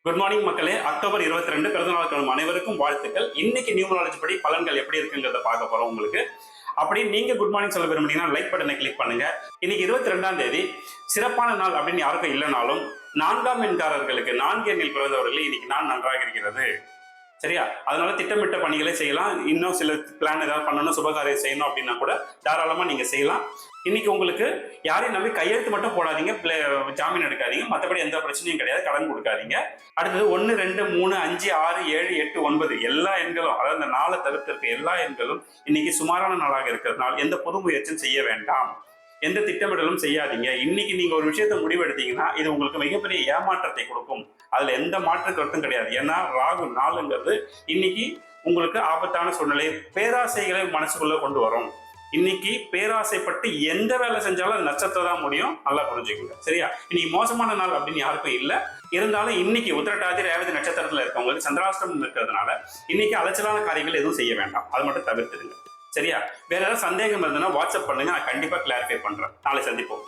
Good morning மக்களே. October 22 பிறந்தநாள் காணும் அனைவருக்கும் வாழ்த்துக்கள். இன்னைக்கு நியூமராலஜி படி பலன்கள் எப்படி இருக்குங்கிறத பார்க்க போறோம் உங்களுக்கு. அப்படி நீங்க குட் மார்னிங் சொல்ல விரும்புனீங்கன்னா லைக் பட்டனை கிளிக் பண்ணுங்க. இன்னைக்கு 22ஆம் தேதி சிறப்பான நாள் அப்படின்னு யாருக்கும் இல்லைனாலும் 4ஆம் எண்காரர்களுக்கு 4 எண்ணில் பிறந்தவர்கள் இன்னைக்கு நாள் நன்றாக இருக்கிறது. சரியா? அதனால திட்டமிட்ட பணிகளை செய்யலாம். இன்னும் சில பிளான் ஏதாவது பண்ணணும், சுபகாரியம் செய்யணும் அப்படின்னா கூட தாராளமா நீங்க செய்யலாம். இன்னைக்கு உங்களுக்கு யாரையும் நம்பி கையெழுத்து மட்டும் போடாதீங்க, ஜாமீன் எடுக்காதீங்க, மற்றபடி எந்த பிரச்சனையும் கிடையாது, கடன் கொடுக்காதீங்க. அடுத்தது 1, 2, 3, 5, 6, 7, 8, 9 எல்லா எண்களும், அதாவது இந்த 4 தவிர்த்து இருக்க எல்லா எண்களும் இன்னைக்கு சுமாரான நாளாக இருக்கிறதுனால எந்த புது முயற்சியும் செய்ய வேண்டாம், எந்த திட்டமிடலும் செய்யாதீங்க. இன்னைக்கு நீங்க ஒரு விஷயத்த முடிவெடுத்தீங்கன்னா இது உங்களுக்கு மிகப்பெரிய ஏமாற்றத்தை கொடுக்கும். அதுல எந்த மாற்று கருத்தும் கிடையாது. ஏன்னா ராகு நாளுங்கிறது இன்னைக்கு உங்களுக்கு ஆபத்தான சூழ்நிலை, பேராசைகளை மனசுக்குள்ள கொண்டு வரும். இன்னைக்கு பேராசைப்பட்டு எந்த வேலை செஞ்சாலும் அது நஷ்டத்தை தான் முடியும், நல்லா புரிஞ்சுக்கோங்க. சரியா? இன்னைக்கு மோசமான நாள் அப்படின்னு யாருக்கும் இல்லை. இருந்தாலும் இன்னைக்கு உத்திரட்டாதி ரேவதி நட்சத்திரத்துல இருக்கவங்களுக்கு சந்திராஷ்டமம் இருக்கிறதுனால இன்னைக்கு அலைச்சலான காரியங்கள் எதுவும் செய்ய வேண்டாம், அதை மட்டும் தவிர்த்துடுங்க. சரியா? வேற ஏதாவது சந்தேகம் இருந்ததுன்னா வாட்ஸ்அப் பண்ணுங்க, நான் கண்டிப்பா கிளாரிஃபை பண்றேன். நாளை சந்திப்போம்.